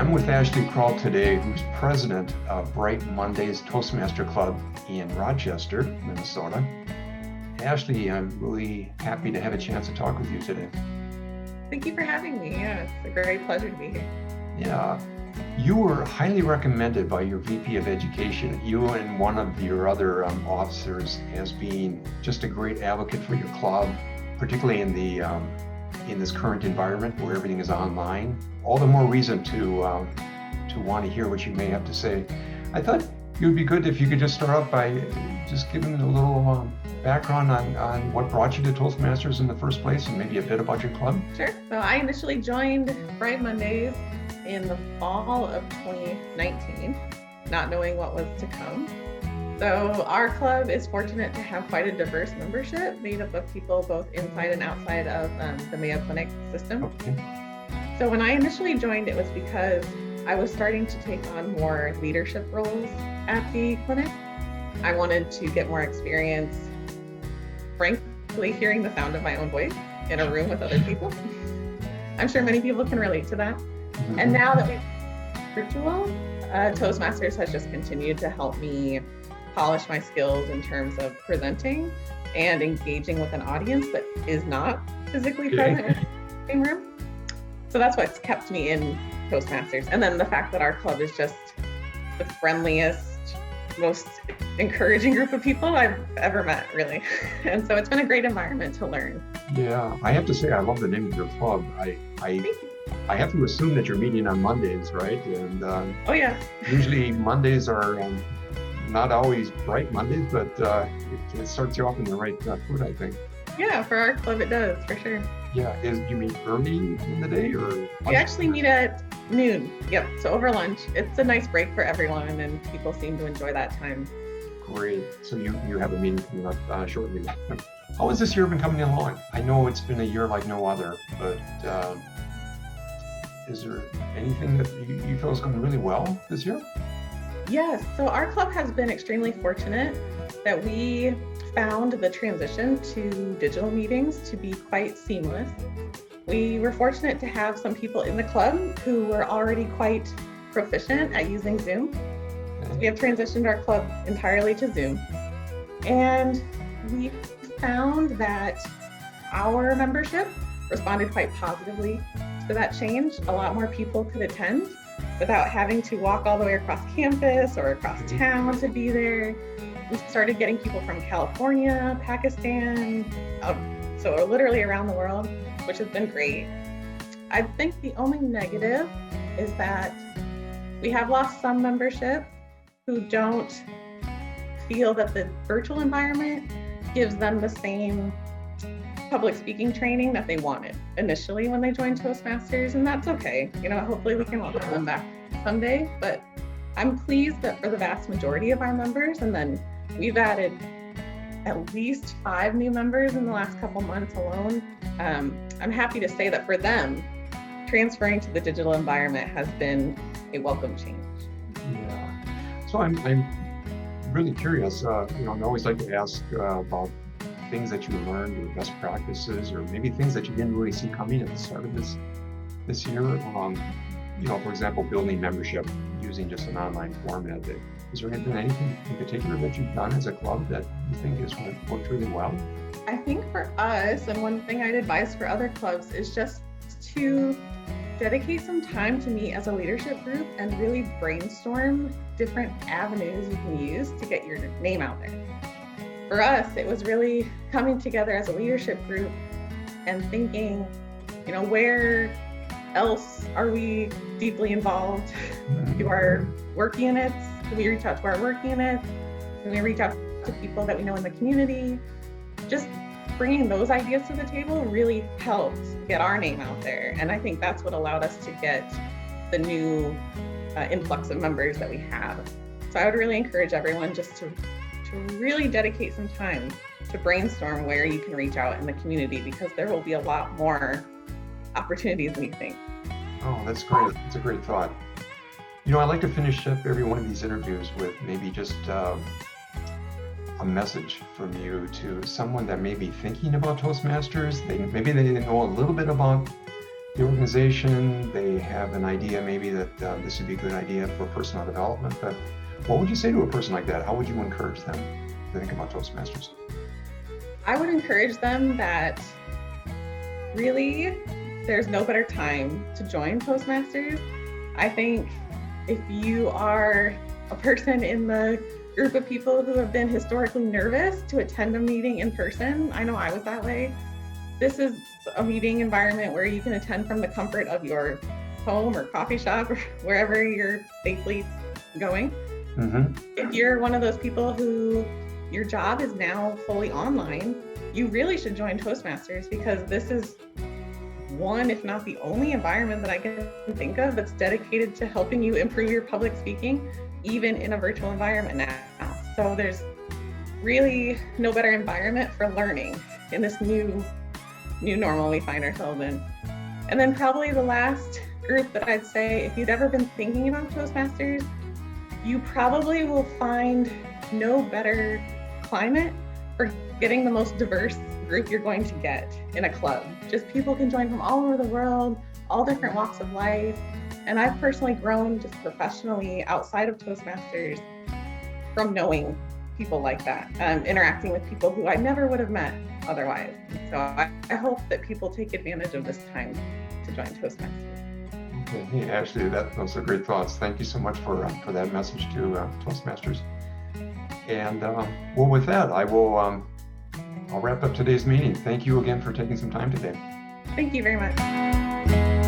I'm with Ashley Krull today, who's president of Bright Mondays Toastmaster Club in Rochester, Minnesota. Ashley, I'm really happy to have a chance to talk with you today. Thank you for having me. Yeah, it's a great pleasure to be here. Yeah, you were highly recommended by your VP of Education, you and one of your other officers, as being just a great advocate for your club, particularly in this current environment where everything is online. All the more reason to want to hear what you may have to say. I thought it would be good if you could just start off by just giving a little background on what brought you to Toastmasters in the first place, and maybe a bit about your club. Sure. So I initially joined Bright Mondays in the fall of 2019, not knowing what was to come. So our club is fortunate to have quite a diverse membership made up of people both inside and outside of the Mayo Clinic system. Okay. So when I initially joined, it was because I was starting to take on more leadership roles at the clinic. I wanted to get more experience, frankly, hearing the sound of my own voice in a room with other people. I'm sure many people can relate to that. Mm-hmm. And now that we've virtual, Toastmasters has just continued to help me polish my skills in terms of presenting and engaging with an audience that is not physically present in the same room. So that's what's kept me in Toastmasters. And then the fact that our club is just the friendliest, most encouraging group of people I've ever met, really. And so it's been a great environment to learn. Yeah, I have to say I love the name of your club. I have to assume that you're meeting on Mondays, right? And Oh yeah. usually Mondays are not always bright Mondays, but it starts you off in the right foot, I think. Yeah, for our club it does, for sure. Yeah, you meet early in the day or? We actually meet at noon. Yep, so over lunch. It's a nice break for everyone and people seem to enjoy that time. Great. So you have a meeting coming up shortly. How has this year been coming along? I know it's been a year like no other, but is there anything that you feel is going really well this year? Yes, so our club has been extremely fortunate that we found the transition to digital meetings to be quite seamless. We were fortunate to have some people in the club who were already quite proficient at using Zoom. So we have transitioned our club entirely to Zoom. And we found that our membership responded quite positively to that change. A lot more people could attend without having to walk all the way across campus or across town to be there. We started getting people from California, Pakistan, so literally around the world, which has been great. I think the only negative is that we have lost some membership who don't feel that the virtual environment gives them the same public speaking training that they wanted initially when they joined Toastmasters, and that's okay. Hopefully we can welcome them back someday, but I'm pleased that for the vast majority of our members, and then we've added at least 5 new members in the last couple months alone. I'm happy to say that for them, transferring to the digital environment has been a welcome change. Yeah. So I'm really curious. I always like to ask about things that you learned or best practices, or maybe things that you didn't really see coming at the start of this year. For example, building membership using just an online format. Is there been anything in particular that you've done as a club that you think has worked really well? I think for us, and one thing I'd advise for other clubs, is just to dedicate some time to meet as a leadership group and really brainstorm different avenues you can use to get your name out there. For us, it was really coming together as a leadership group and thinking, where else are we deeply involved? To our work units? Can we reach out to our work units? Can we reach out to people that we know in the community? Just bringing those ideas to the table really helped get our name out there. And I think that's what allowed us to get the new influx of members that we have. So I would really encourage everyone just to really dedicate some time to brainstorm where you can reach out in the community, because there will be a lot more opportunities than you think. Oh, that's great. That's a great thought. I like to finish up every one of these interviews with maybe just a message from you to someone that may be thinking about Toastmasters. Maybe they know a little bit about the organization, they have an idea maybe that this would be a good idea for personal development, but what would you say to a person like that? How would you encourage them to think about Toastmasters? I would encourage them that really there's no better time to join Toastmasters. I think if you are a person in the group of people who have been historically nervous to attend a meeting in person, I know I was that way. This is a meeting environment where you can attend from the comfort of your home or coffee shop or wherever you're safely going. Mm-hmm. If you're one of those people who your job is now fully online, you really should join Toastmasters, because this is one, if not the only environment that I can think of that's dedicated to helping you improve your public speaking, even in a virtual environment now. So there's really no better environment for learning in this new normal we find ourselves in. And then probably the last group that I'd say, if you'd ever been thinking about Toastmasters, you probably will find no better climate for getting the most diverse group you're going to get in a club. Just people can join from all over the world, all different walks of life. And I've personally grown just professionally outside of Toastmasters from knowing people like that, interacting with people who I never would have met otherwise. So I hope that people take advantage of this time to join Toastmasters. Okay, hey, Ashley, those are great thoughts. Thank you so much for that message to Toastmasters. And well, with that, I'll wrap up today's meeting. Thank you again for taking some time today. Thank you very much.